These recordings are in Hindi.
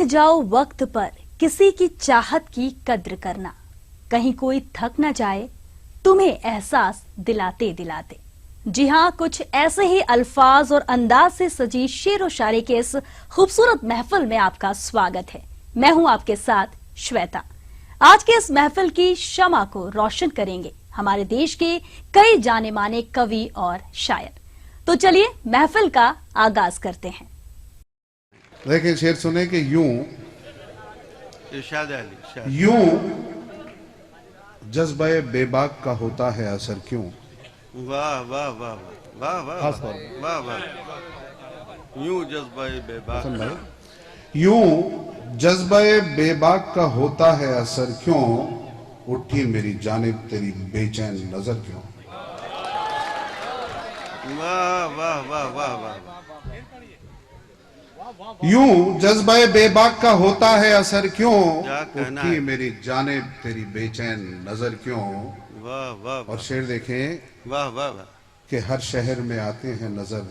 जाओ वक्त पर किसी की चाहत की कद्र करना, कहीं कोई थक न जाए तुम्हें एहसास दिलाते दिलाते। जी हाँ, कुछ ऐसे ही अल्फाज और अंदाज से सजी शेर व शायरी के इस खूबसूरत महफिल में आपका स्वागत है। मैं हूं आपके साथ श्वेता। आज के इस महफिल की शमा को रोशन करेंगे हमारे देश के कई जाने माने कवि और शायर। तो चलिए महफिल का आगाज करते हैं। देखिए शेर सुने कि यूं जज्बे बेबाक का होता है असर क्यों। वाह वाह वाह वाह वाह खास तौर वाह वाह यूं जज्बे बेबाक यूं जज्बे बेबाक का होता है असर क्यों, उठी मेरी जानिब तेरी बेचैन नजर क्यों। वाह वाह वाह वाह वाह यूं जज्बे बेबाक का होता है असर क्यों, क्या कहना उठी है। मेरी जानिब तेरी बेचैन नजर क्यों। वाह वाह और शेर देखें वाह वाह वाह कि हर शहर में आते हैं नजर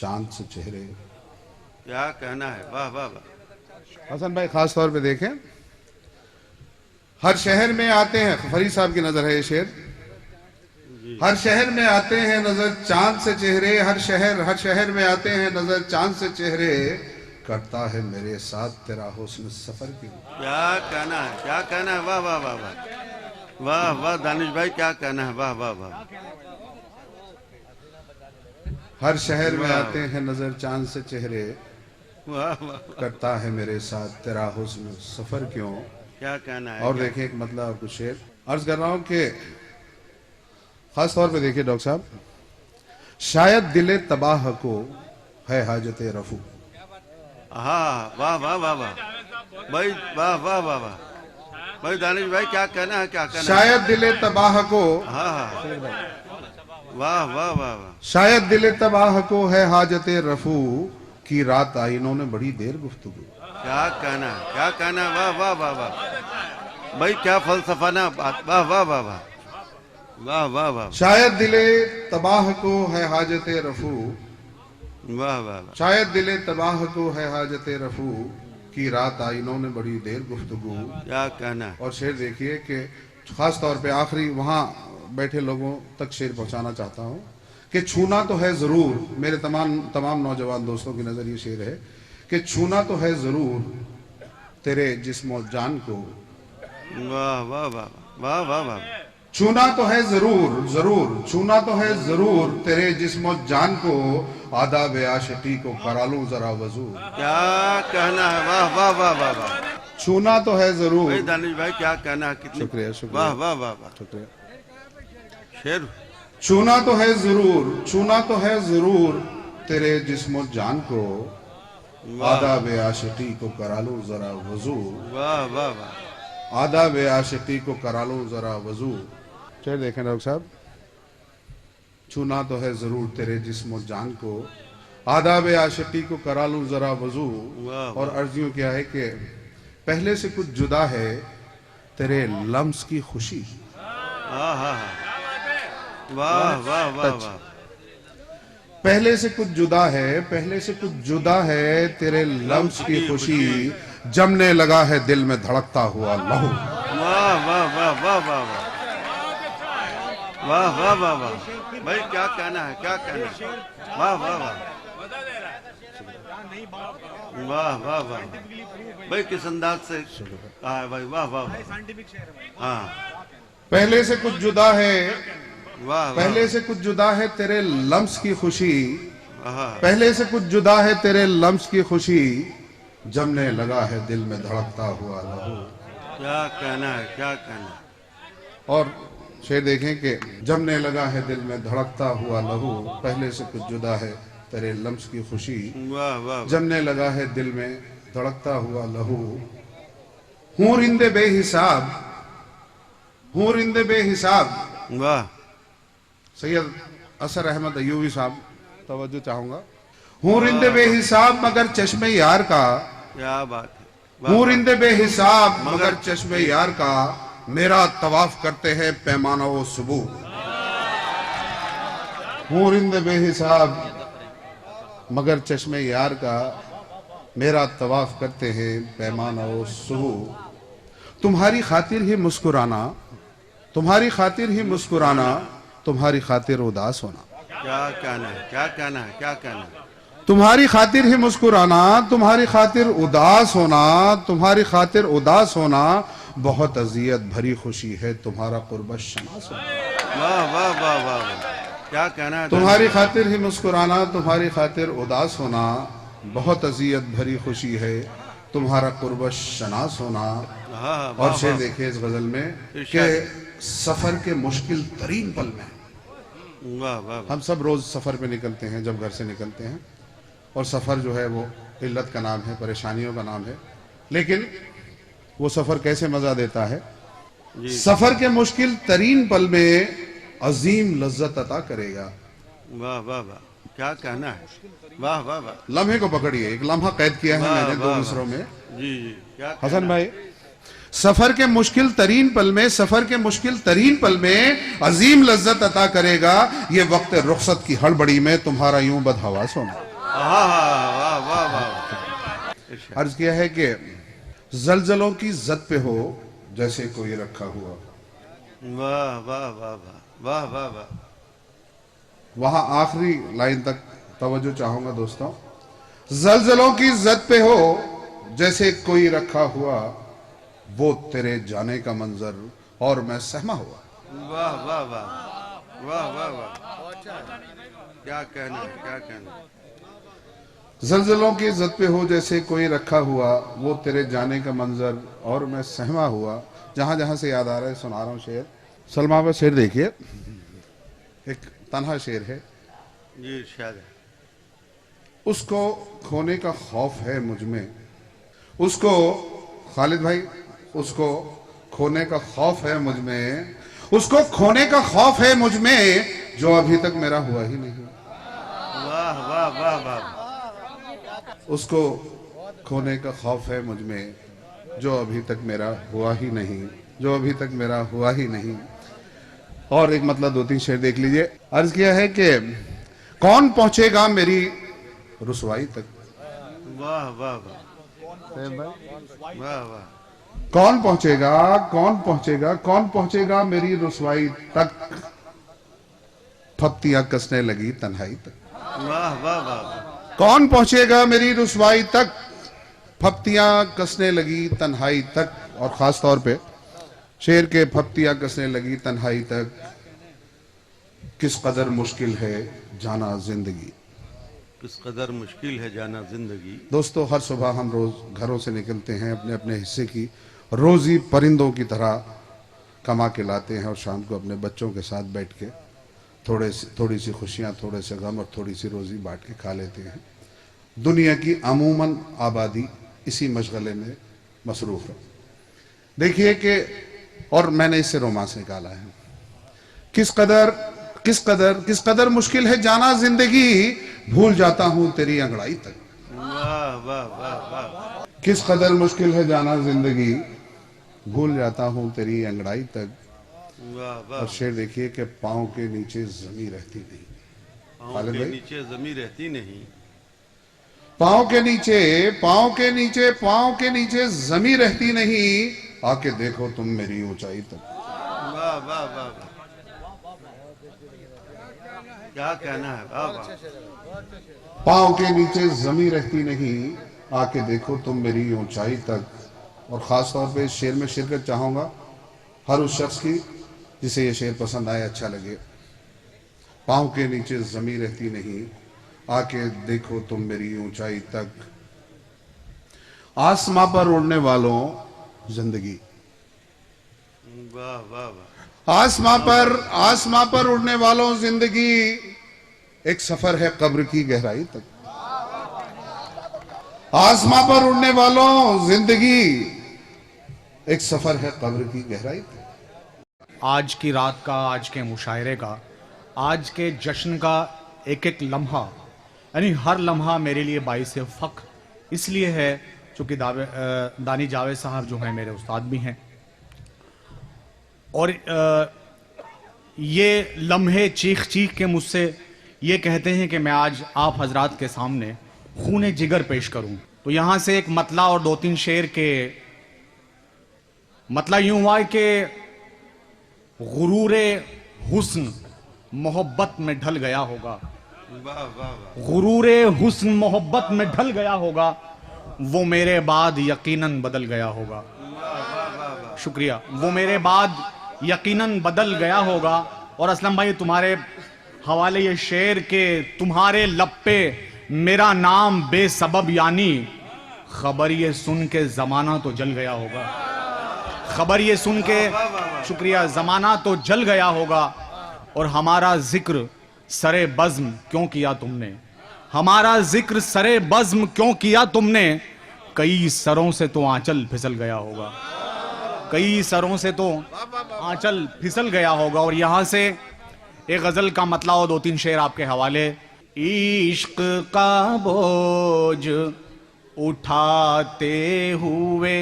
चांद से चेहरे। क्या कहना है। वाह वाह वाह हसन भाई खास तौर पे देखें, हर शहर में आते हैं, फरीद साहब की नजर है ये शेर। हर शहर में आते हैं नजर चांद से चेहरे, हर शहर में आते हैं नजर चांद से चेहरे, करता है मेरे साथ तेरा हुस्न सफर क्यों। क्या कहना है, क्या कहना है। वाह वाह वाह वाह वाह वाह दानिश भाई क्या कहना है। वाह वाह वाह हर शहर में आते हैं नजर चांद से चेहरे, वाह वाह करता है मेरे साथ तेरा हुस्न सफर क्यों। क्या कहना है। और देखें एक मतलब कुछ शेर अर्ज कर रहा हूं कि खास तौर पे देखिए डॉक्टर साहब, शायद दिले तबाह को है हाजत रफू। हाँ वाह वाह वाह वाह भाई वाह वाह वाह वाह भाई दानिश भाई क्या कहना है, क्या कहना है। शायद दिले तबाह को, हाँ हाँ वाह वाह वाह वाह शायद दिले तबाह को है हाजत रफू, की रात आई इन्होंने बड़ी देर गुफ्तगू। क्या कहना है, क्या कहना है। वाह वाह वाह वाह भाई क्या फलसफाना बात। वाह वाह वाह वाह वाह वाह वाह शायद दिले तबाह को है हाजत रफू, वाह वाह वाह शायद दिले तबाह को है हाजत रफू, की रात आई इन्होंने बड़ी देर गुफ्तगू। क्या कहना है। और शेर देखिए कि खास तौर पे आखिरी वहां बैठे लोगों तक शेर पहुंचाना चाहता हूं कि छूना तो है जरूर, मेरे तमाम नौजवान दोस्तों की नजर ये शेर है कि छूना तो है जरूर तेरे जिस्म जान को। वाह वाह वाह वाह वाह वाह छूना तो है जरूर छूना तो है जरूर तेरे जिस्म जान को, आदाब आशिकी को करा लूं जरा वजू। क्या कहना है। वाह वाह वाह वाह वाह छूना तो है जरूर। भाई दानिश भाई क्या कहना है। कितनी शुक्रिया शुक्रिया वाह वाह वाह वाह शुक्रिया। शेर छूना तो है जरूर तेरे जिस्म जान को, आदाब आशिकी को करा लूं जरा वजू। वाह वाह वाह आदाब आशिकी को करा लूं जरा वजू। शेर देखें डॉक्टर साहब, छूना तो है जरूर तेरे जिस्म जान को, आदाब आशिकी को करा लूं जरा वजू। वाह और अर्ज यूं क्या है कि पहले से कुछ जुदा है तेरे लम्स की खुशी। हाँ हाँ हाँ वाह वाह वाह वाह पहले से कुछ जुदा है तेरे लम्स की खुशी, जमने लगा है दिल में धड़कता हुआ लहू। वाह वाह वाह वाह वाह वाह वाह वाह वाह वाह भाई क्या कहना है, क्या कहना है। वाह वाह वाह वाह वाह वाह भाई किस अंदाज से कहा है भाई। वाह वाह हाँ पहले से कुछ जुदा है, वाह पहले से कुछ जुदा है तेरे लम्स की खुशी, हाँ पहले से कुछ जुदा है तेरे लम्स की खुशी, जमने लगा है दिल में धड़कता हुआ लहू। क्या कहना है, क्या कहना है। और शेर देखें कि जमने लगा है दिल में धड़कता हुआ लहू, पहले से कुछ जुदा है तेरे लम्स की खुशी, वाह वाह जमने लगा है दिल में धड़कता हुआ लहू। हूं रिंदे बेहिसाब, हूं रिंदे बेहिसाब। वाह सैयद असर अहमद अयूबी साहब तवज्जो चाहूंगा। हूं रिंदे बेहिसाब मगर चश्मे यार का, क्या बात है। हूं रिंदे बेहिसाब मगर चश्मे यार का, मेरा तवाफ करते हैं पैमाना वो सुबह। हूं रिंदे बेहिसाब मगर चश्मे यार का, मेरा तवाफ करते हैं पैमाना व सुबू। तुम्हारी खातिर ही मुस्कुराना, तुम्हारी खातिर ही मुस्कुराना, तुम्हारी खातिर उदास होना। क्या कहना है, क्या कहना है, क्या कहना है? तुम्हारी खातिर ही मुस्कुराना, तुम्हारी खातिर उदास होना, तुम्हारी खातिर उदास होना, बहुत अजियत भरी खुशी है तुम्हारा कुर्बत शनास होना। वाह वाह वाह वाह वाह, क्या कहना है? तुम्हारी खातिर ही मुस्कुराना, तुम्हारी खातिर उदास होना, बहुत अजियत भरी खुशी है तुम्हारा कुर्बत शनास होना। हाँ, और वाह, शेर वाह। देखिए इस गजल में इरशाद। कि सफर के मुश्किल तरीन पल में, वाह वाह वाह। हम सब रोज सफर पे निकलते हैं जब घर से निकलते हैं, और सफर जो है वो इल्लत का नाम है, परेशानियों का नाम है, लेकिन वो सफर कैसे मजा देता है। जी। सफर के मुश्किल तरीन पल में अजीम लज्जत अता करेगा। वाह वाह वाह, क्या कहना है? वाह वाह वाह। लम्हे को पकड़िए, एक लम्हा कैद किया है वाह, मैंने दो वाह, मिसरों वाह। में। जी जी, क्या हसन कहना है? भाई, सफर के मुश्किल तरीन पल में, सफर के मुश्किल तरीन पल में अजीम लज्जत अता करेगा ये वक्त रुखसत की हड़बड़ी में तुम्हारा यूं बदहवास होना। हाँ हाँ, वाह वाह वाह। इरशाद। अर्ज किया है कि जलजलों की जद पे हो जैसे कोई रखा हुआ। वाह वाह वाह वाह, वाह वाह वाह। वहां आखिरी लाइन तक तवज्जो चाहूंगा दोस्तों। जलजलों की जद पे हो जैसे कोई रखा हुआ, वो तेरे जाने का मंजर और मैं सहमा हुआ। वाह वाह वाह, वाह वाह वाह, क्या कहना है, क्या कहना है? जलजलों की जद पे हो जैसे कोई रखा हुआ, वो तेरे जाने का मंजर और मैं सहमा हुआ। जहां जहां से याद आ रहा है सुना रहा हूं शेर। सलमा का शेर देखिए, एक तन्हा शेर है। जी इरशाद है। उसको खोने का खौफ है मुझ में, उसको, खालिद भाई, उसको खोने का खौफ है मुझ में, उसको खोने का खौफ है मुझ में जो अभी तक मेरा हुआ ही नहीं। वाह वाह वाह वाह, उसको खोने का खौफ है मुझ में जो अभी तक मेरा हुआ ही नहीं, जो अभी तक मेरा हुआ ही नहीं। और एक मतलब दो तीन शेर देख लीजिए। अर्ज किया है कि कौन पहुंचेगा मेरी रुसवाई तक। वाह वाह वाह, वाह वाह। कौन पहुंचेगा, कौन पहुंचेगा, कौन पहुंचेगा मेरी रुसवाई तक, फप्तियां कसने लगी तन्हाई तक। वाह वाह वाह, कौन पहुंचेगा मेरी रुसवाई तक, फप्तियां कसने लगी तन्हाई तक। और खास तौर पे शेर के फप्तियां कसने लगी तन्हाई तक, किस कदर मुश्किल है जाना जिंदगी। किस कदर मुश्किल है जाना जिंदगी। दोस्तों, हर सुबह हम रोज घरों से निकलते हैं, अपने अपने हिस्से की रोजी परिंदों की तरह कमा के लाते हैं, और शाम को अपने बच्चों के साथ बैठ के थोड़ी सी खुशियां, थोड़े से गम और थोड़ी सी रोजी बांट के खा लेते हैं। दुनिया की अमूमन आबादी इसी मशगले में मसरूफ है। देखिए कि, और मैंने इससे रोमांस निकाला है, किस कदर मुश्किल है जाना जिंदगी, भूल जाता हूं तेरी अंगड़ाई तक। वाह वाह वाह वाह, किस कदर मुश्किल है जाना जिंदगी, भूल जाता हूं तेरी अंगड़ाई तक। वाह वाह। और शेर देखिए कि पाँव के नीचे जमी रहती नहीं। पाँव खालिद के भाई? नीचे जमी रहती नहीं। पाँव के नीचे, पाँव के नीचे, पाँव के नीचे जमी रहती नहीं, आके देखो तुम मेरी ऊंचाई तक। वाह वाह वाह वाह, क्या कहना है? वाह वाह। पाँव के नीचे जमी रहती नहीं, आके देखो तुम मेरी ऊंचाई तक। और खास तौर पे इस शेर में शिरकत चाहूंगा हर उस शख्स की जिसे ये शेर पसंद आए, अच्छा लगे। पाँव के नीचे जमी रहती नहीं, आके देखो तुम मेरी ऊंचाई तक। आसमां पर उड़ने वालों जिंदगी। वाह वाह वाह, आसमां पर उड़ने वालों जिंदगी, एक सफर है कब्र की गहराई तक। आसमां पर उड़ने वालों जिंदगी, एक सफर है कब्र की गहराई तक। आज की रात का, आज के मुशायरे का, आज के जश्न का एक एक लम्हा, यानी हर लम्हा मेरे लिए बाइस फ़ख्र इसलिए है चूँकि दानी जावेद साहब जो हैं मेरे उस्ताद भी हैं, और ये लम्हे चीख चीख के मुझसे ये कहते हैं कि मैं आज आप हजरात के सामने खून जिगर पेश करूं। तो तो यहां से एक मतला और 2-3 शेर के मतला यूं हुआ कि गुरूरे हुस्न मोहब्बत में ढल गया होगा, वाह वाह वाह, गुरूरे हुस्न मोहब्बत में ढल गया होगा, वो मेरे बाद यकीनन बदल गया होगा। शुक्रिया। वो मेरे बाद यकीनन बदल गया होगा। और असलम भाई तुम्हारे हवाले ये शेर के तुम्हारे लब पे मेरा नाम बेसबब यानी खबर ये सुन के जमाना तो जल गया होगा, खबर ये सुन के, शुक्रिया, जमाना तो जल गया होगा। और हमारा जिक्र सरे बज़्म क्यों किया तुमने, हमारा जिक्र सरे बज़्म क्यों किया तुमने, कई सरों से तो आंचल फिसल गया होगा, कई सरों से तो आंचल फिसल गया होगा। और यहां से एक गजल का मतला और 2-3 शेर आपके हवाले। इश्क का बोझ उठाते हुए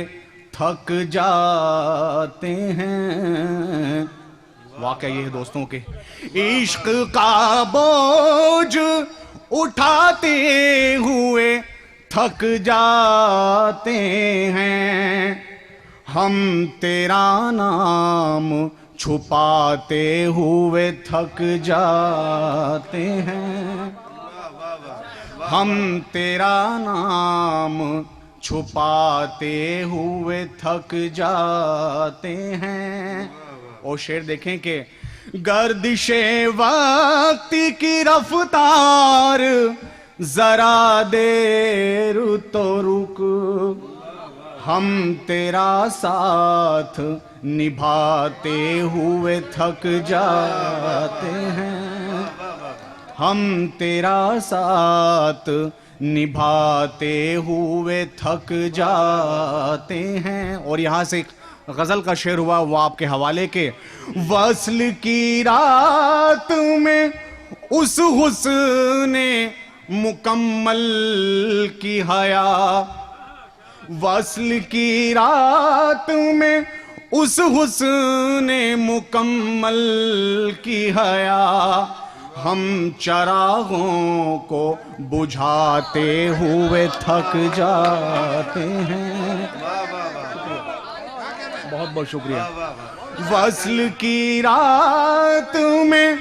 थक जाते हैं, वाकई ये है दोस्तों के, इश्क का बोझ उठाते हुए थक जाते हैं, हम तेरा नाम छुपाते हुए थक जाते हैं, हम तेरा नाम छुपाते हुए थक जाते हैं। और शेर देखें कि गर्दिशे वक्त की रफ्तार जरा देर तो रुक, हम तेरा साथ निभाते हुए थक जाते हैं, हम तेरा साथ निभाते हुए थक जाते हैं। और यहां से गजल का शेर हुआ वो आपके हवाले के। वस्ल की रात में उस हुस्ने मुकम्मल की हया, वस्ल की रात में उस हुस्ने मुकम्मल की हया, हम चरागों को बुझाते हुए थक जाते हैं। बहुत बहुत शुक्रिया। वस्ल की रात में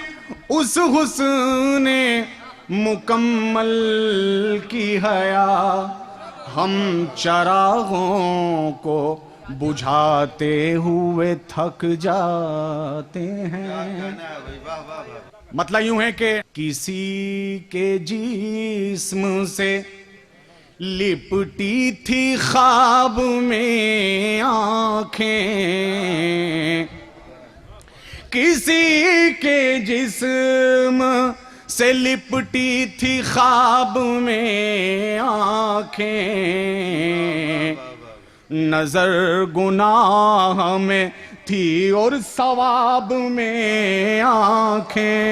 उस हुस्ने मुकम्मल की हया, हम चरागों को बुझाते हुए थक जाते हैं। मतलब यूं है कि किसी के जिस्म से लिपटी थी ख्वाब में आंखें, किसी के जिस्म से लिपटी थी ख्वाब में आंखें, नजर गुनाह में थी और सवाब में आंखें,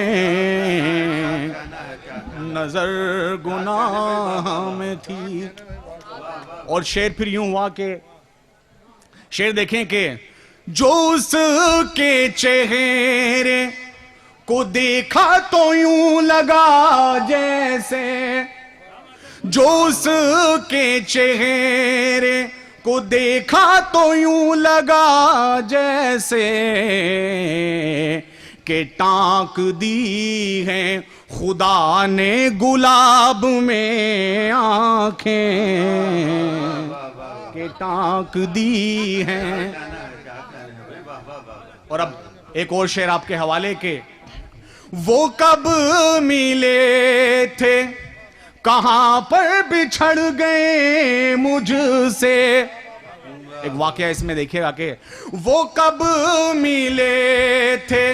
नजर गुनाह में थी। और शेर फिर यूं हुआ कि शेर देखें कि जो उसके चेहरे को देखा तो यूं लगा जैसे, जो उसके चेहरे को देखा तो यूं लगा जैसे, के टांक दी है खुदा ने गुलाब में आंखें, के टांक दी हैं। और अब एक और शेर आपके हवाले के। वो कब मिले थे कहां पर बिछड़ गए मुझसे, एक वाकया इसमें देखिएगा कि वो कब मिले थे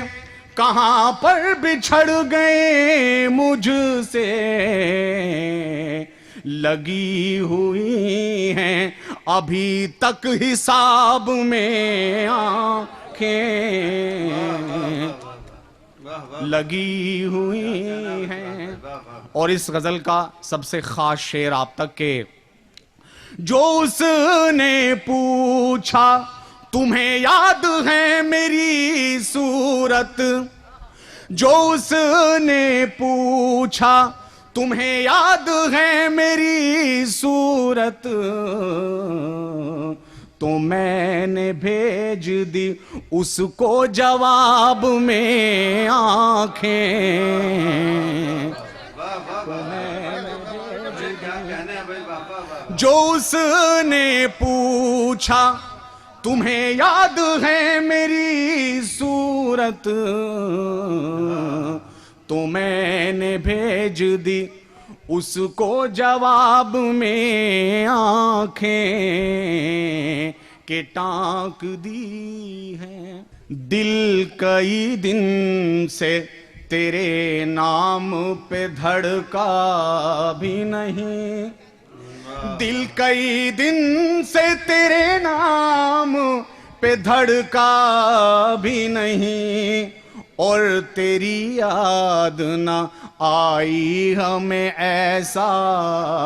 कहां पर बिछड़ गए मुझसे, लगी हुई हैं अभी तक हिसाब में आंखें, लगी हुई हैं। और इस गजल का सबसे खास शेर आप तक के। जो उसने पूछा तुम्हें याद है मेरी सूरत, जो उसने पूछा तुम्हें याद है मेरी सूरत, तो मैंने भेज दी उसको जवाब में आंखें। जो उसने पूछा तुम्हें याद है मेरी सूरत, तो मैंने भेज दी उसको जवाब में आंखें के टांक दी है। दिल कई दिन से तेरे नाम पे धड़का भी नहीं, दिल कई दिन से तेरे नाम पे धड़का भी नहीं, और तेरी याद ना आई हमें ऐसा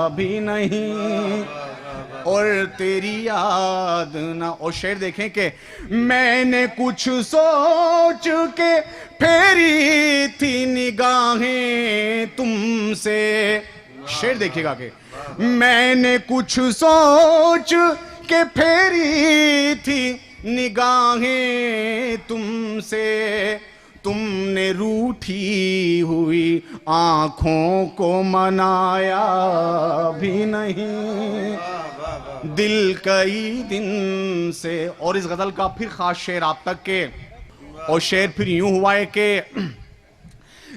भी नहीं, और तेरी याद ना। और शेर देखें कि मैंने कुछ सोच के फेरी थी निगाहें तुमसे। शेर देखिएगा कि मैंने कुछ सोच के फेरी थी निगाहें तुमसे, तुमने रूठी हुई आंखों को मनाया भी नहीं, दिल कई दिन से। और इस गजल का फिर खास शेर आप तक के, और शेर फिर यूं हुआ है कि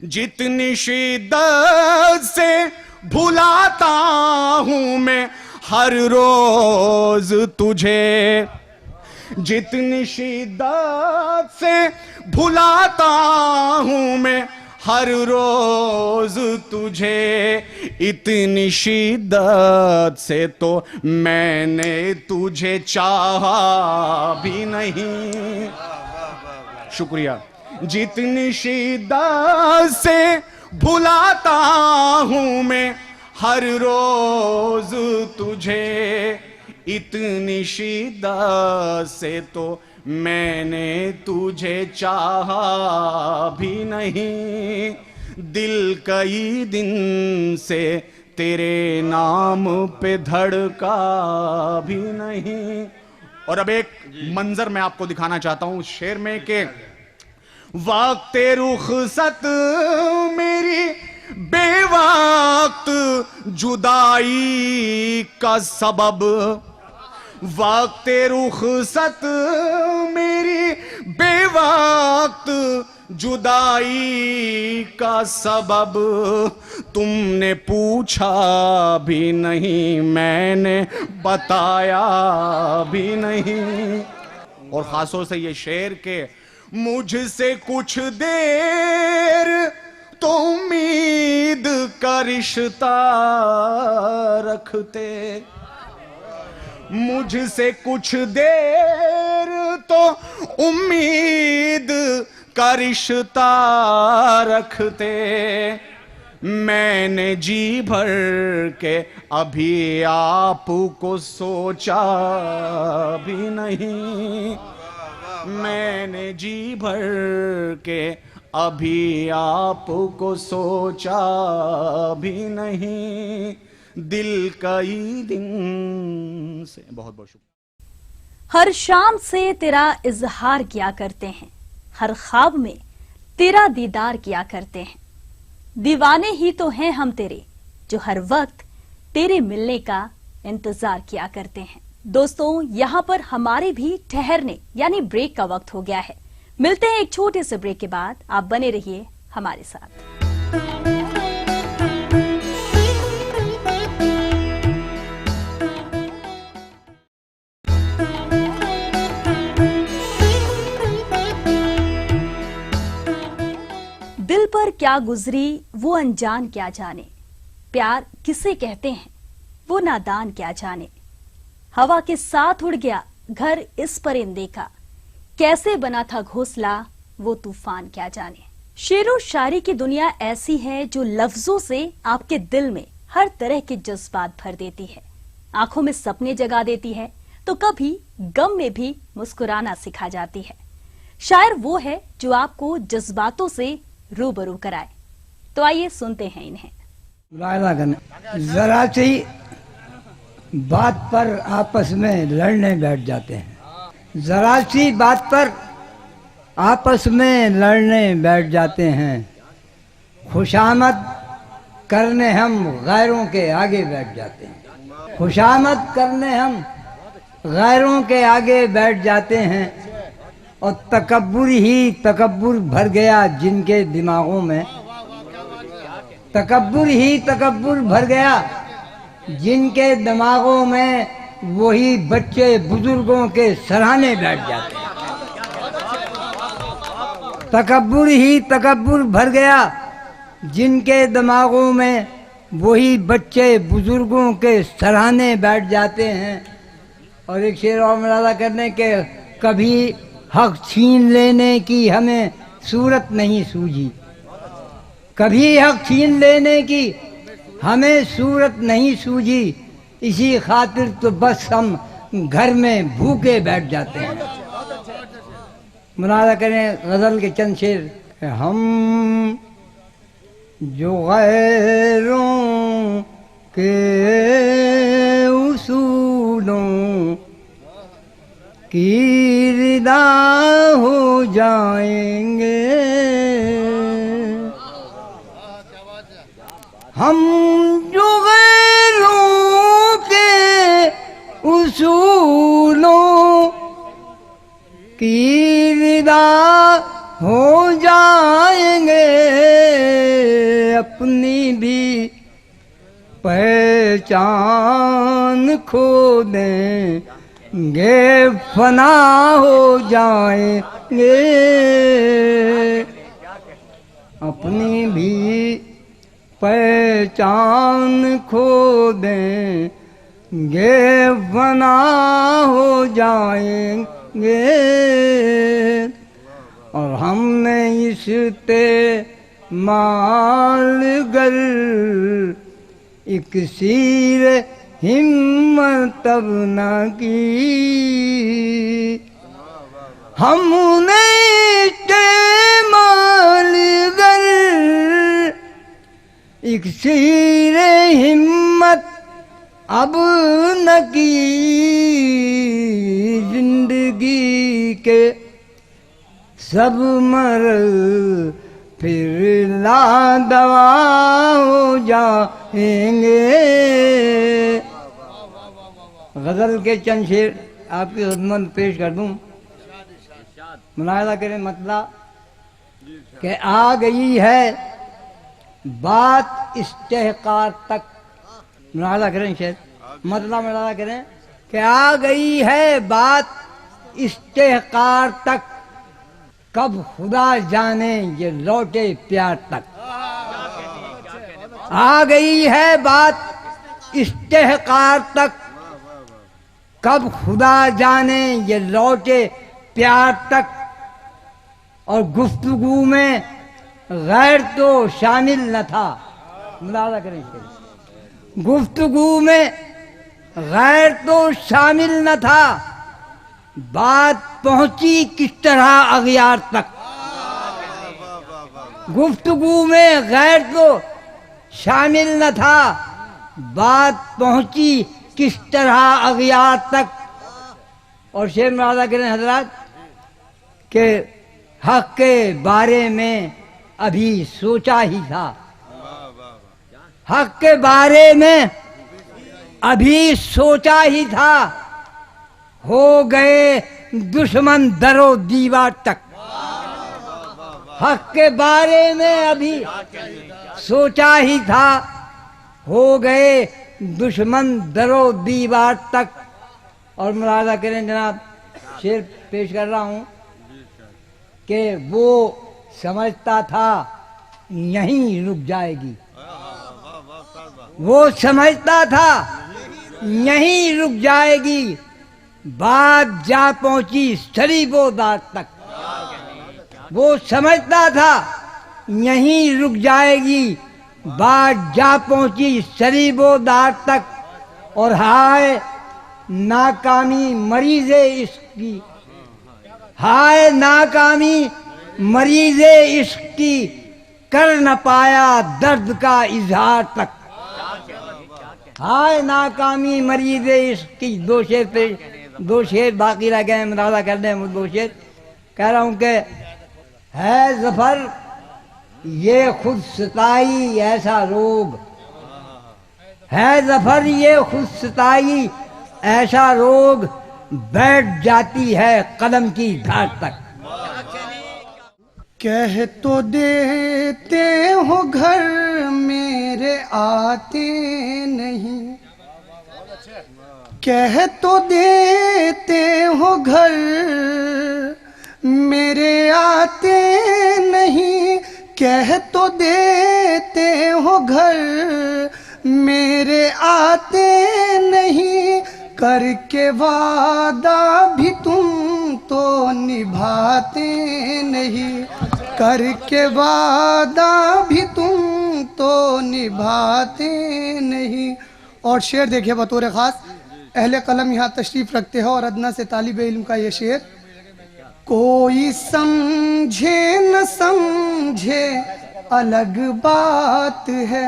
जितनी शिद्दत से भुलाता हूं मैं हर रोज तुझे, जितनी शिद्दत से भुलाता हूं मैं हर रोज तुझे, इतनी शिद्दत से तो मैंने तुझे चाहा भी नहीं। शुक्रिया। जितनी शिद्दत से भुलाता हूं मैं हर रोज तुझे, इतनी शिद्दत से तो मैंने तुझे चाहा भी नहीं, दिल कई दिन से तेरे नाम पे धड़का भी नहीं। और अब एक मंजर मैं आपको दिखाना चाहता हूं शेर में कि वक्त रुखसत मेरी बेवक्त जुदाई का सबब, वक्त रुखसत मेरी बेवक्त जुदाई का सबब, तुमने पूछा भी नहीं मैंने बताया भी नहीं। और खासतौर से ये शेर के मुझसे कुछ देर तो उम्मीद का रिश्ता रखते, मुझसे कुछ देर तो उम्मीद का रिश्ता रखते, मैंने जी भर के अभी आपको सोचा भी नहीं, मैंने जी भर के अभी आपको सोचा भी नहीं, दिल कई दिन से। बहुत बहुत शुक्रिया। हर शाम से तेरा इजहार किया करते हैं, हर ख्वाब में तेरा दीदार किया करते हैं, दीवाने ही तो हैं हम तेरे जो हर वक्त तेरे मिलने का इंतजार किया करते हैं। दोस्तों, यहाँ पर हमारे भी ठहरने यानी ब्रेक का वक्त हो गया है। मिलते हैं एक छोटे से ब्रेक के बाद। आप बने रहिए हमारे साथ। दिल पर क्या गुजरी वो अनजान क्या जाने, प्यार किसे कहते हैं वो नादान क्या जाने, हवा के साथ उड़ गया घर इस परिंदे का, कैसे बना था घोंसला वो तूफान क्या जाने। शेरो शायरी की दुनिया ऐसी है जो लफ्जों से आपके दिल में हर तरह के जज्बात भर देती है, आंखों में सपने जगा देती है, तो कभी गम में भी मुस्कुराना सिखा जाती है। शायर वो है जो आपको जज्बातों से रूबरू कराए। तो आइए सुनते हैं इन्हें। मुलायना करने जरा सी बात पर आपस में लड़ने बैठ जाते हैं। जरा सी बात पर आपस में लड़ने बैठ जाते हैं। खुशामद करने हम गैरों के आगे बैठ जाते हैं। खुशामद करने हम गैरों के आगे बैठ जाते हैं। और तकब्बुर ही तकब्बुर भर गया जिनके दिमागों में। तकब्बुर ही तकब्बुर भर गया जिनके दिमागों में, वही बच्चे बुजुर्गों के सराहने बैठ जाते हैं। तकब्बुर ही तकब्बुर भर गया जिनके दिमागों में, वही बच्चे बुजुर्गों के सराहने बैठ जाते हैं। और एक शेर और मुलाजा करने के, कभी हक छीन लेने की हमें सूरत नहीं सूझी। कभी हक छीन लेने की हमें सूरत नहीं सूझी। इसी खातिर तो बस हम घर में भूखे बैठ जाते हैं। मुलाजा करें गज़ल के चंद शेर। हम जो गैरों के उसूलों की रिदा हो जाएंगे, हम जो गैरों के उसूलों की रिदा हो जाएंगे, अपनी भी पहचान खो देंगे, फना हो जाएंगे। अपनी भी पहचान खो देंगे, फना हो जाएंगे। और हमने इसते माल गर इक्सीर हिम्मत तब न की, हमने इस्तेमाल गर इक्सीर हिम्मत अब न की, जिंदगी के सब मर्ज फिर ला दवा हो जाएंगे। गजल के चंद शेर आपकी खिदमत पेश कर दूं। मुलाहिजा करें मतलब कि आ गई है बात इस्तेहकार तक। मुलाहिजा करें शेर मतलब मुलाहिजा करें कि आ गई है बात इस्तेहकार तक, कब खुदा जाने ये लौटे प्यार तक। आ गई है बात इस्तेहकार तक, कब खुदा जाने ये लौटे प्यार तक। और गुफ्तगू में गैर तो शामिल न था। मुलाहिजा करें गुफ्तगू में गैर तो शामिल न था, बात पहुंची किस तरह अगियार तक। गुफ्तगू में गैर तो शामिल न था, बात पहुंची किस तरह अगियार तक। और शेर मुलाहिजा करें हजरात के हक के बारे में अभी सोचा ही था। हक के बारे में अभी सोचा ही था, हो गए दुश्मन दरो दीवार तक। हक के बारे में अभी सोचा ही था, हो गए दुश्मन दरो दीवार तक। और मुलाहिजा करें जनाब शेर पेश कर रहा हूँ कि वो समझता था यहीं रुक जाएगी। वो समझता था यहीं रुक जाएगी, बात जा पहुंची सरीबोदार तक। वो समझता था यहीं रुक जाएगी, बात जा पहुंची सरीबोदार तक। और हाय नाकामी मरीज़े इश्क की, हाय नाकामी मरीज़े इश्क की, कर न पाया दर्द का इजहार तक। हाय नाकामी मरीज इश्क की, दो शेर बाकी रह गए, मुरादा कर रहे हैं दो शेर। कह रहा हूं कि है जफर ये खुद सताई ऐसा रोग, है जफर ये खुद सताई ऐसा रोग, बैठ जाती है कलम की धार तक। कह तो देते हो घर मेरे आते नहीं, कह तो देते हो घर मेरे आते नहीं, कह तो देते हो घर मेरे आते नहीं, करके वादा भी तुम तो निभाते नहीं, करके वादा भी तुम तो निभाते नहीं। और शेर देखिए बतौर ख़ास अहले कलम यहाँ तशरीफ़ रखते हैं और अदना से तालिब इल्म का ये शेर। कोई समझे न समझे अलग बात है,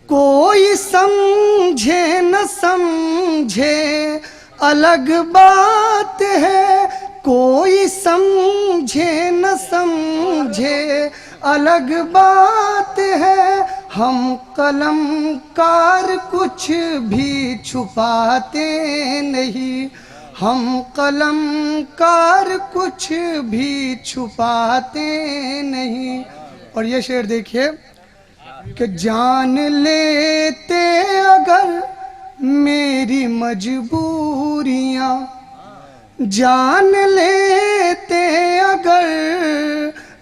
कोई समझे न समझे अलग बात है, कोई समझे न समझे अलग बात है, हम कलमकार कुछ भी छुपाते नहीं, हम कलमकार कुछ भी छुपाते नहीं। और ये शेर देखिए कि जान लेते अगर मेरी मजबूरियां, जान लेते अगर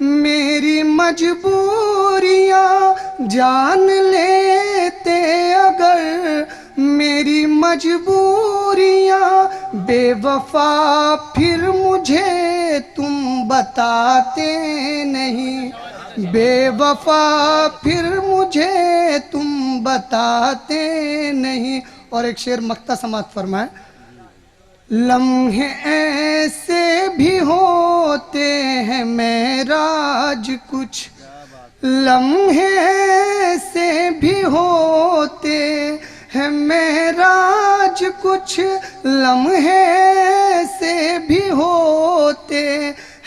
मेरी मजबूरियां, जान लेते अगर मेरी मजबूरियां, बेवफा फिर मुझे तुम बताते नहीं, बेवफा फिर मुझे तुम बताते नहीं। और एक शेर मक्ता समात फरमाए, लम्हे ऐसे भी होते हैं मेराज कुछ, लम्हे ऐसे भी होते हैं मेराज कुछ, लम्हे ऐसे भी होते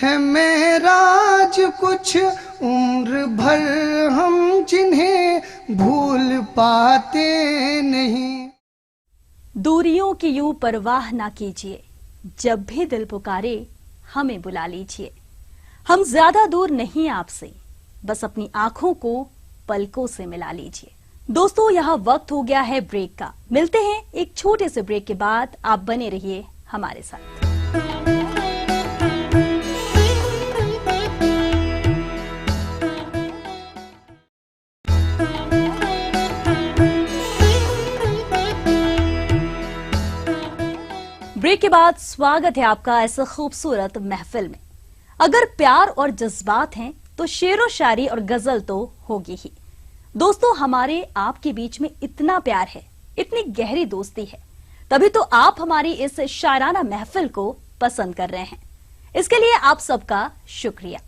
है मेराज कुछ, उम्र भर हम जिन्हें भूल पाते नहीं। दूरियों की यूं परवाह ना कीजिए, जब भी दिल पुकारे हमें बुला लीजिए। हम ज्यादा दूर नहीं आपसे, बस अपनी आंखों को पलकों से मिला लीजिए। दोस्तों, यहाँ वक्त हो गया है ब्रेक का। मिलते हैं एक छोटे से ब्रेक के बाद। आप बने रहिए हमारे साथ। ब्रेक के बाद स्वागत है आपका ऐसे खूबसूरत महफिल में। अगर प्यार और जज्बात हैं तो शेरो शायरी और गजल तो होगी ही। दोस्तों, हमारे आपके बीच में इतना प्यार है, इतनी गहरी दोस्ती है, तभी तो आप हमारी इस शायराना महफिल को पसंद कर रहे हैं। इसके लिए आप सबका शुक्रिया।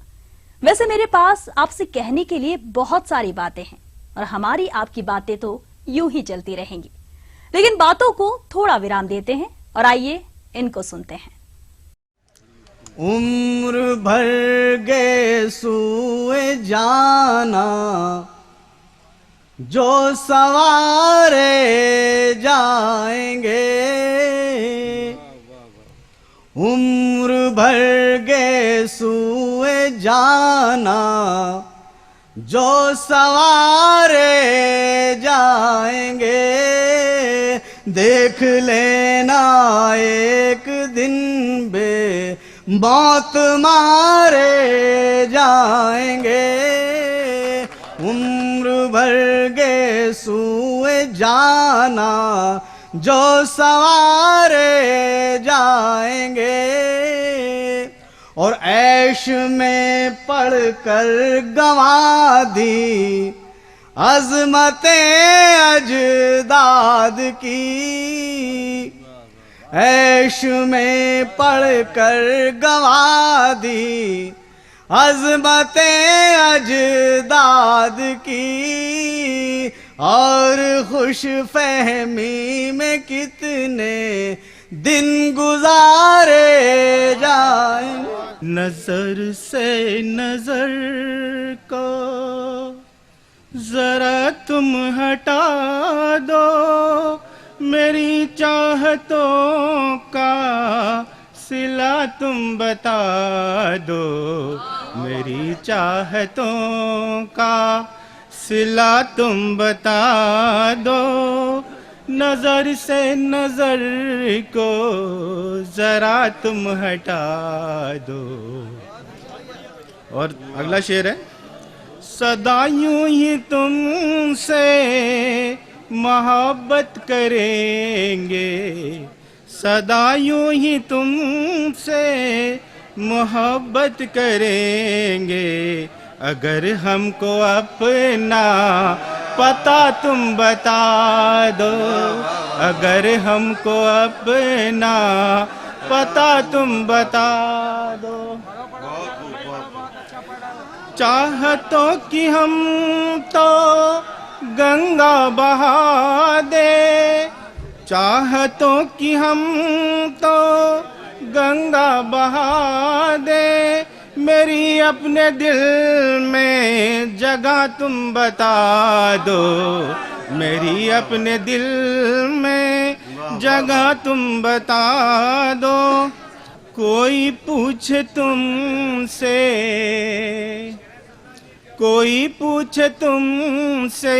वैसे मेरे पास आपसे कहने के लिए बहुत सारी बातें हैं और हमारी आपकी बातें तो यूं ही चलती रहेंगी, लेकिन बातों को थोड़ा विराम देते हैं और आइए इनको सुनते हैं। उम्र भर गए सुए जाना जो सवारे जाएंगे, उम्र भर गए सुए जाना जो सवारे जाएंगे, देख लेना एक दिन बे मौत मारे जाएंगे, उम्र भर गए सुए जाना जो सवारे जाएंगे, और ऐश में पढ़कर गंवा दी अज़मतें अजदाद की, ऐश में पढ़कर गंवा दी अज़मतें अजदाद की, और खुश फहमी में कितने दिन गुजारे जाए। नजर से नजर को जरा तुम हटा दो, मेरी चाहतों का सिला तुम बता दो, मेरी चाहतों का सिला तुम बता दो। नजर से नजर को जरा तुम हटा दो। और अगला शेर है, सदा यूं ही तुमसे मोहब्बत करेंगे, सदा यूं ही तुमसे मोहब्बत करेंगे, अगर हमको अपना पता तुम बता दो, अगर हमको अपना पता तुम बता दो। चाहतों की हम तो गंगा बहा दे, चाहतों की हम तो गंगा बहा दे, मेरी अपने दिल में जगह तुम बता दो, मेरी अपने दिल में जगह तुम बता दो। कोई पूछे तुमसे, कोई पूछे तुमसे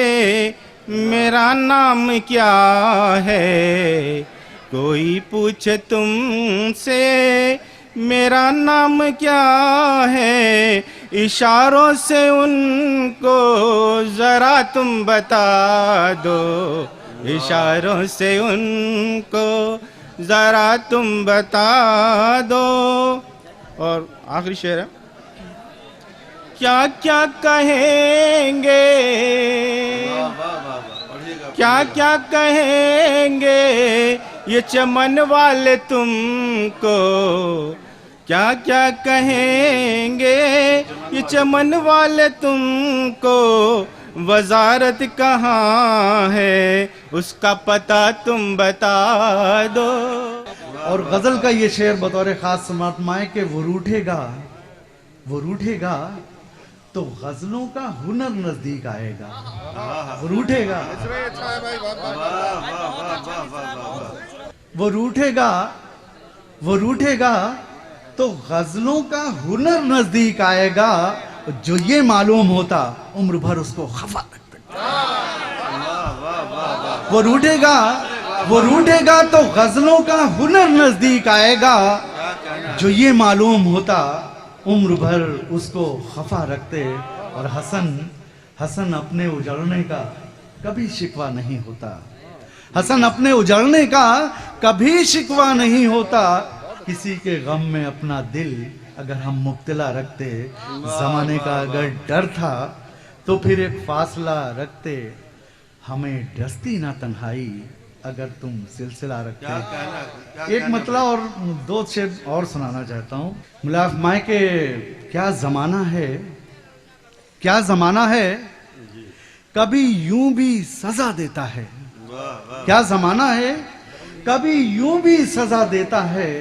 मेरा नाम क्या है, कोई पूछे तुमसे मेरा नाम क्या है, इशारों से उनको जरा तुम बता दो, इशारों से उनको जरा तुम बता दो। और आखिरी शेर है, क्या क्या कहेंगे, क्या क्या कहेंगे ये चमन वाले तुमको, क्या क्या कहेंगे ये चमन वाले तुमको, वजारत कहाँ है उसका पता तुम बता दो। और गजल का ये शेर बतौर खास समात माए के वो रूठेगा, वो रूठेगा तो गजलों का हुनर नजदीक आएगा, वो रूठेगा, वो रूठेगा, वो रूठेगा तो गजलों का हुनर नजदीक आएगा, जो ये मालूम होता उम्र भर उसको खफा रखता। वो रूठेगा, वो रूठेगा तो गजलों का हुनर नजदीक आएगा, जो ये मालूम होता उम्र भर उसको खफा रखते। और हसन, हसन अपने उजड़ने का कभी शिकवा नहीं होता, हसन अपने उजड़ने का कभी शिकवा नहीं होता, किसी के गम में अपना दिल अगर हम मुब्तला रखते, जमाने का अगर डर था तो फिर एक फासला रखते, हमें डसती ना तन्हाई अगर तुम सिलसिला रखते। एक मतलब और दो शेर और सुनाना चाहता हूँ। मुलाफ माए के क्या जमाना है, क्या जमाना है कभी यूं भी सजा देता है, क्या जमाना है कभी यूं भी सजा देता है,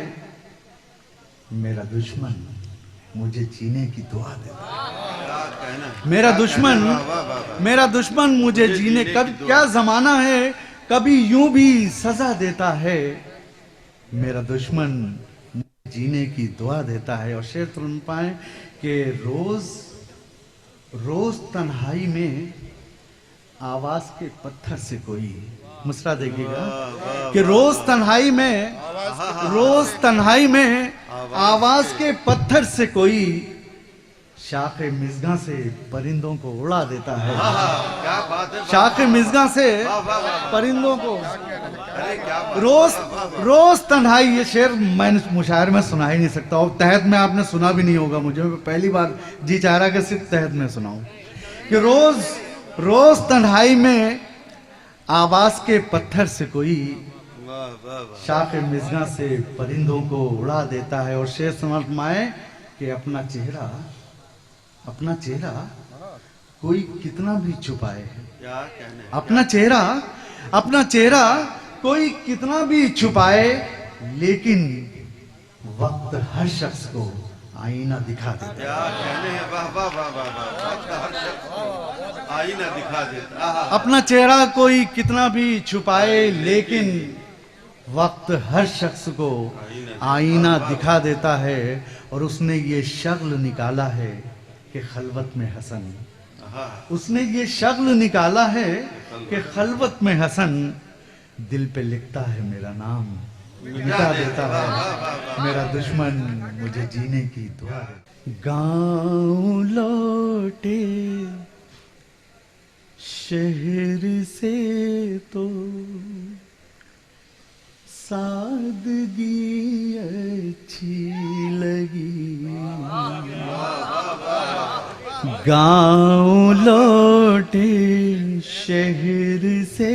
मेरा दुश्मन मुझे जीने की दुआ देता है, मेरा दुश्मन, मेरा दुश्मन मुझे जीने, कब क्या जमाना है कभी यूं भी सजा देता है, मेरा दुश्मन जीने की दुआ देता है। और शेर सुन पाए कि रोज रोज तन्हाई में आवाज के पत्थर से कोई मुस्कुरा देखेगा, कि रोज तन्हाई में, रोज तन्हाई में आवाज के पत्थर से कोई शाखे मिज़गा से परिंदों को उड़ा देता है, शाखे मिज़गा से परिंदों को। रोज रोज तन्हाई, ये शेर मैंने मुशायर में सुना ही नहीं सकता, और तहत में आपने सुना भी नहीं होगा, मुझे पहली बार जी चाह रहा कि सिर्फ तहत में सुनाऊं, कि रोज रोज तन्हाई में आवाज के पत्थर से कोई शाखे मिज़गा से परिंदों को उड़ा देता है। और शेर समझ माए कि अपना चेहरा, अपना चेहरा कोई कितना भी छुपाए, क्या कहने अपना चेहरा कोई कितना भी छुपाए, लेकिन वक्त हर शख्स को आईना दिखा देता क्या कहने हैं, वाह वाह वाह वाह वाह, हर शख्स आईना दिखा देता। आहा, अपना चेहरा कोई कितना भी छुपाए, लेकिन वक्त हर शख्स को आईना दिखा देता है। और उसने ये शक्ल निकाला है कि खलवत में हसन, उसने ये शक्ल निकाला है कि खलवत में हसन, दिल पे लिखता है मेरा नाम, मिटा देता है मेरा दुश्मन, मुझे जीने की दुआ है। गाँव लौटे शहर से तो सादगी अच्छी लगी, गाँव लौटे शहर से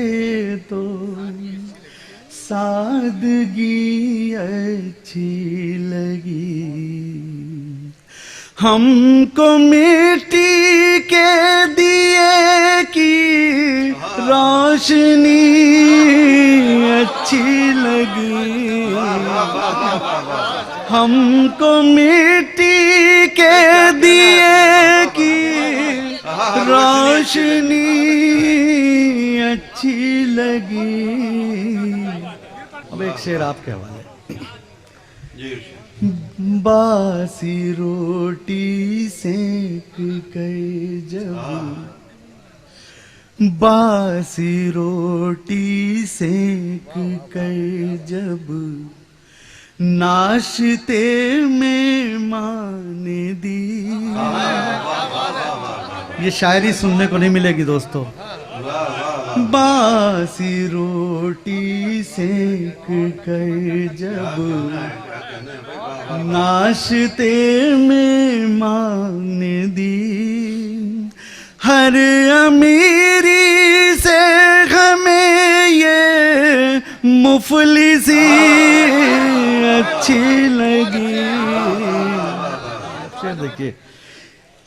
तो सादगी अच्छी लगी, हमको मिट्टी के दिए की रोशनी अच्छी लगी, हमको मिट्टी के दिए की रोशनी अच्छी लगी। अब एक शेर आपके हवाले। जी बासी रोटी सेक कर जब, बासी रोटी सेक कर जब नाश्ते में मान दी। ये शायरी सुनने को नहीं मिलेगी दोस्तों। बासी रोटी सेक कर जब नाश्ते में मान दी, हर अमीरी से हमें ये मुफलिसी अच्छी लगी। देखिए,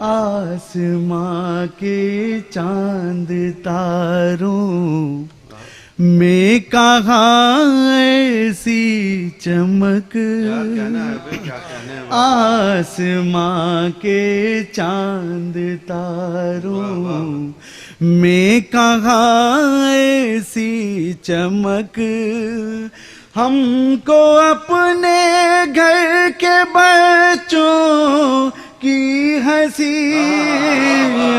आसमां के चांद तारों में कहाँ ऐसी चमक, आसमां के चांद तारों में कहाँ ऐसी चमक, हमको अपने घर के बच्चों की हंसी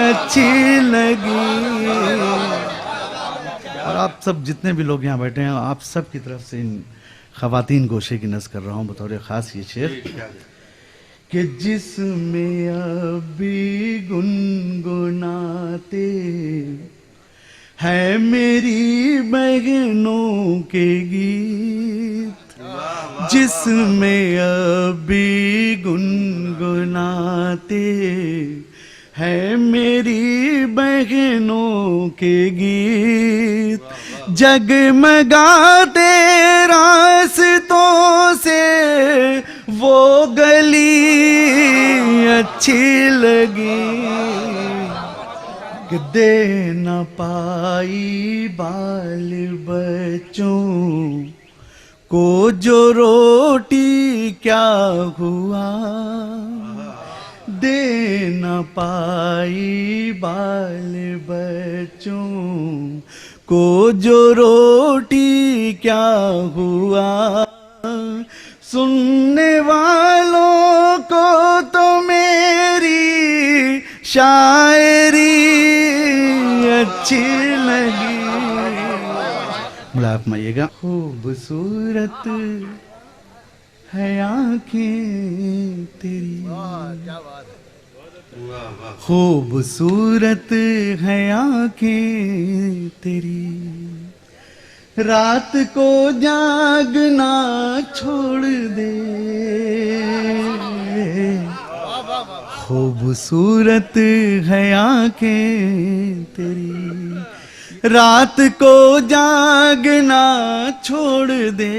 अच्छी लगी। और आप सब जितने भी लोग यहाँ बैठे हैं, आप सब की तरफ से इन खवातीन गोशे की नज़र कर रहा हूँ बतौर ख़ास ये शेर कि जिसमें अभी गुनगुनाते हैं मेरी बहनों के गीत, जिसमें अभी गुनगुनाते है मेरी बहनों के गीत, जगमगाते रास्तों से वो गली अच्छी लगी, कि दे न पाई बाल बच्चों को जो रोटी क्या हुआ, दे न पाई बाल बच्चों को जो रोटी क्या हुआ, सुनने वालों को तो मेरी शायरी अच्छी लगी। मुलायम आइएगा। खूबसूरत है आंखें तेरी, खूबसूरत है आंखें तेरी, रात को जागना छोड़ दे, खूबसूरत है आंखें तेरी, रात को जागना छोड़ दे,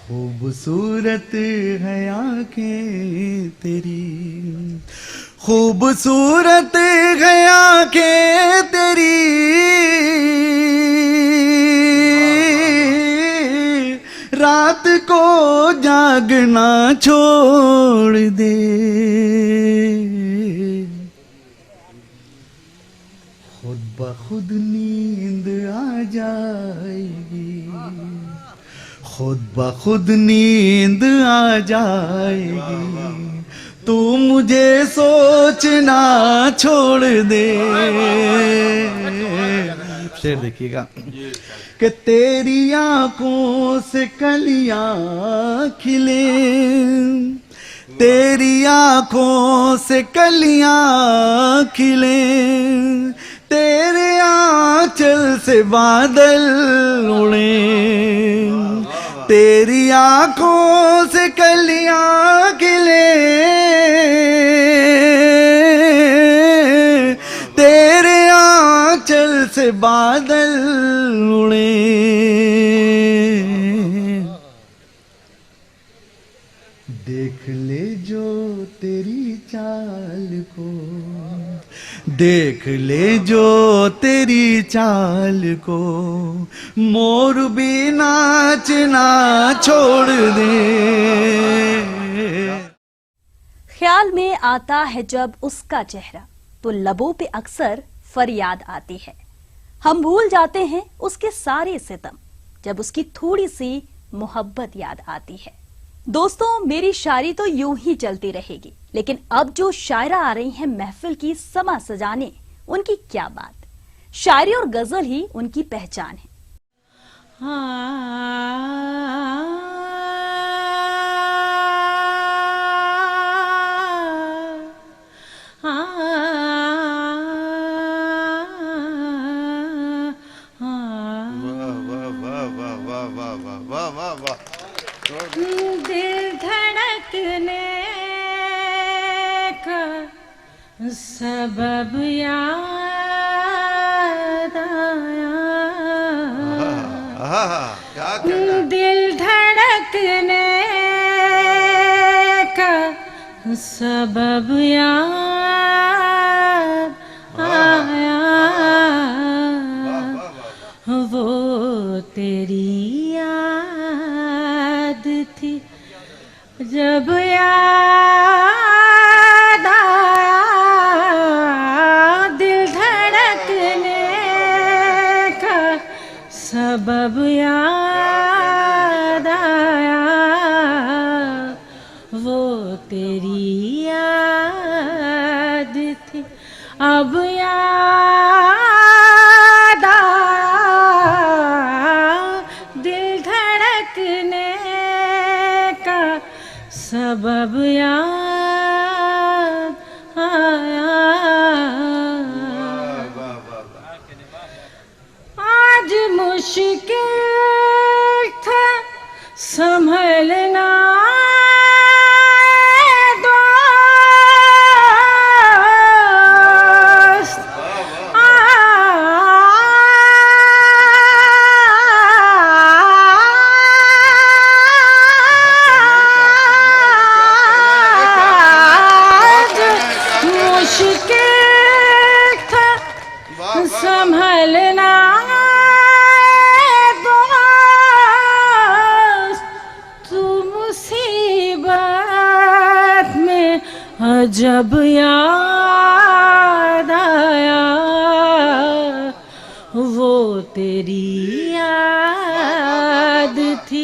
खूबसूरत है आंखें तेरी, खूबसूरत गया के तेरी रात को जागना छोड़ दे। खुद ब खुद नींद आ जाएगी, खुद ब खुद नींद आ जाएगी, तू मुझे सोचना छोड़ दे। शेर देखिएगा कि तेरी आंखों से कलियां खिले, तेरी आंखों से कलियां खिले, तेरे आंचल से बादल उड़े, तेरी आंखों से कलियां खिले, तेरे आंचल से बादल उड़े। देख ले जो तेरी चाल को, देख ले जो तेरी चाल को, मोर भी नाचना छोड़ दे। ख्याल में आता है जब उसका चेहरा, तो लबों पे अक्सर फरियाद आती है। हम भूल जाते हैं उसके सारे सितम, जब उसकी थोड़ी सी मोहब्बत याद आती है। दोस्तों, मेरी शायरी तो यूं ही चलती रहेगी, लेकिन अब जो शायरा आ रही हैं महफिल की समा सजाने, उनकी क्या बात। शायरी और गजल ही उनकी पहचान है। दिल धड़कने का सबब याद आया, दिल धड़कने का सबब याद आया, वो तेरी जब याद आया, दिल धड़कने का सबब याद आया, वो तेरी याद थी। अब याद आया, दिल धड़कने का सबब याद आया। आज मुश्किल था संभलना दोस्त, संभलना दोस्त, तू मुसीबत में अजब याद आया, वो तेरी याद थी।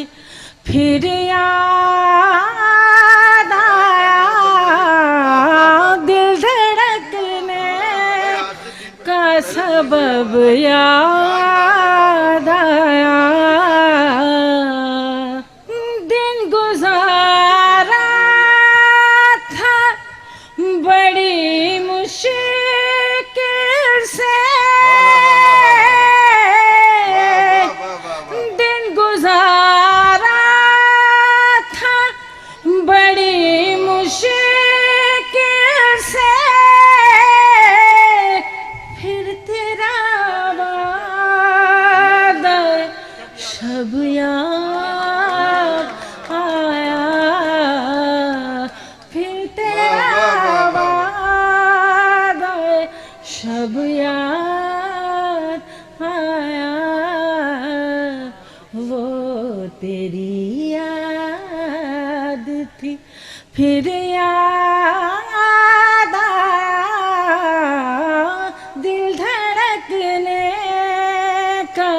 फिर याद आया, दिल धड़कने का सबब याद आया, दिन गुजारा था बड़ी मुश्किल से, दिन गुजारा था बड़ी मुश्किल से, फिर तेरा याद थी फिर याद आया, दिल धड़कने का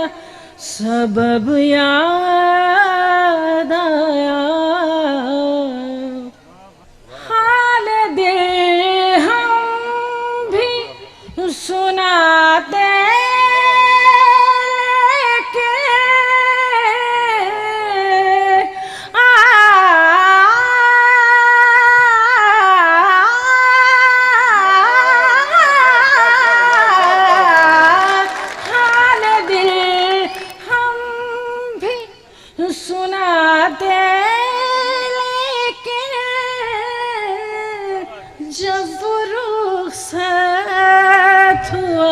सबब याद आया। हाल दिल हम भी सुनाते सुनाते, लेकिन जब रुखसत हुआ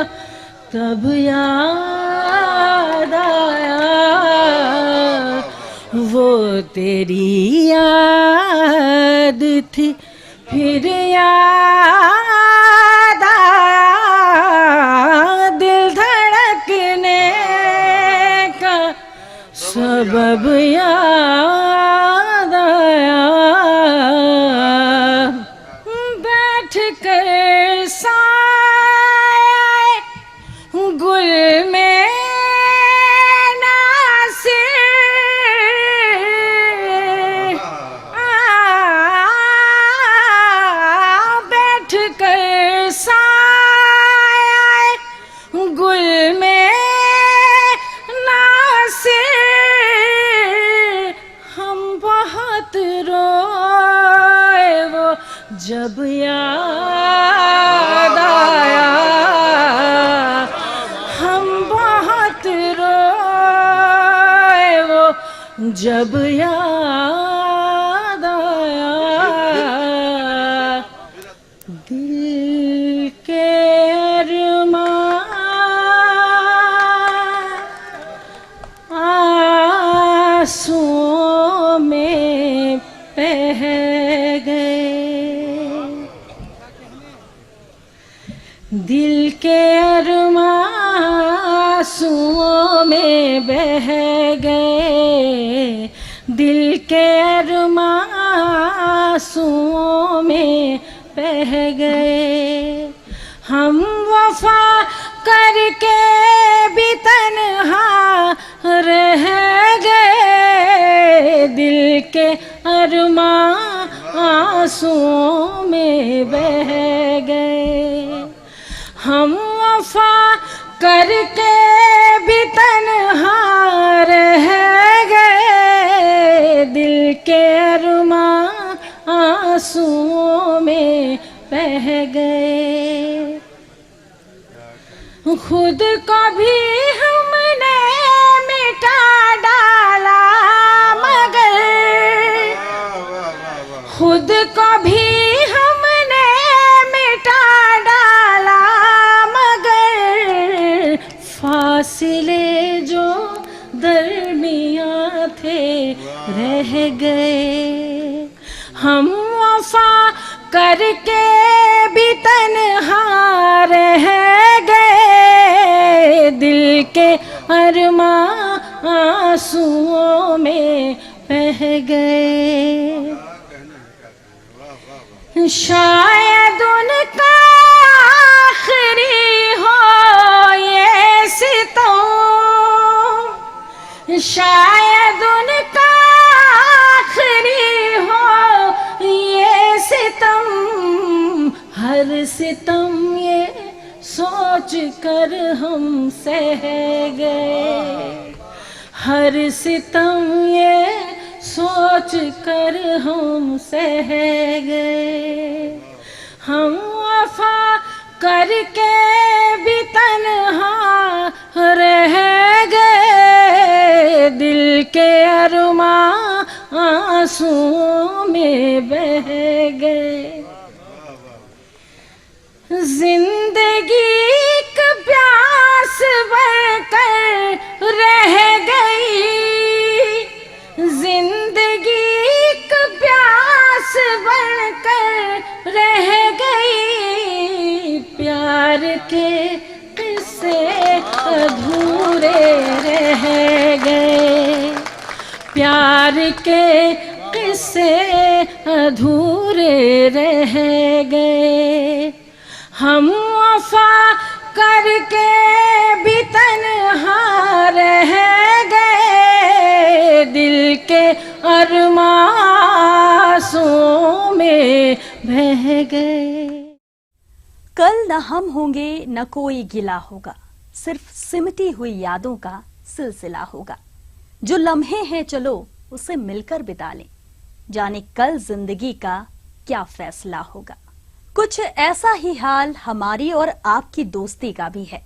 तब याद आया, वो तेरी याद थी फिर याद आया, दिल धड़कने का सबब याद आया। बैठ कर साए गुल में नासिर, बैठ कर साए गुल में नासिर, हम बहुत रोए वो जब याद आया, हम बहुत रोए वो जब याद आया। दिल के अरमान आंसुओं में बह गए, दिल के अरमान आंसुओं में बह गए, दिल के अरमान आंसुओं में बह गए। हम वफा करके भी तन्हा रह गए, दिल के अरमान आंसुओं में बह गए। हम वफा करके भी तन्हा रह गए, दिल के अरमान आंसुओं में बह गए। खुद को भी हमने मिटा डाला, मगर खुद को भी हमने मिटा डाला, मगर फासले जो दरमियां थे रह गए। हम वफा करके भी तन्हा रह गए, दिल के अरमान आंसुओं में बह गए। शायद उनका आखिरी हो ये सितम, शायद उनका आखिरी हो ये सितम, हर सितम ये सोच कर हम सह गए, हर सितम ये सोच कर हम सह गए। हम वफा करके भी तन्हा रह गए, दिल के अरमान आंसुओं में बह गए। जिंदगी एक प्यास बनकर रह गई, जिंदगी एक प्यास बनकर रह गई, प्यार के किस्से अधूरे रह गए, प्यार के किस्से अधूरे रह गए। हम वफा करके भी तन्हा रह गए, दिल के अरमासों में बह गए। कल न हम होंगे न कोई गिला होगा, सिर्फ सिमटी हुई यादों का सिलसिला होगा। जो लम्हे हैं चलो उसे मिलकर बिता लें, जाने कल जिंदगी का क्या फैसला होगा। कुछ ऐसा ही हाल हमारी और आपकी दोस्ती का भी है।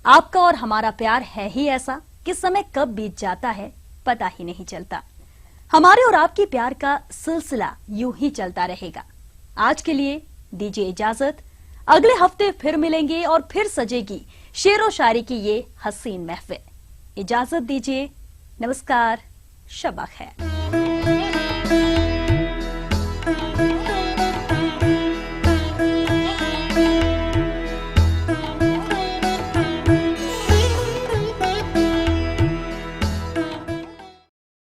आपका और हमारा प्यार है ही ऐसा कि समय कब बीत जाता है पता ही नहीं चलता। हमारे और आपके प्यार का सिलसिला यूं ही चलता रहेगा। आज के लिए दीजिए इजाजत, अगले हफ्ते फिर मिलेंगे और फिर सजेगी शेरो शायरी की ये हसीन महफिल। इजाजत दीजिए, नमस्कार, शब खैर।